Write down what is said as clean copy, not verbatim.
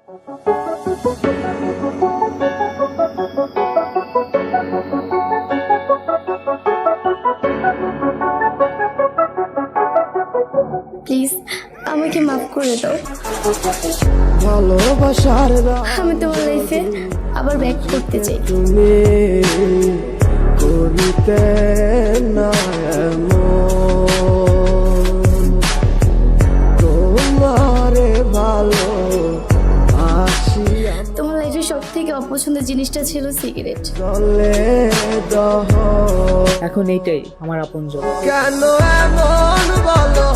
Please আমাকে মাফ করে দাও। ভালোবাসার আমি তোমার লাইফে আবার ব্যাক করতে চাই। তুমি করিতে না এমন, তোমারে ভালো আসি তোমার লাইফে সব থেকে অপছন্দের জিনিসটা ছিল সিগারেট। চলে দহ। এখন এইটাই আমার আপনজন। কেন এমন বলো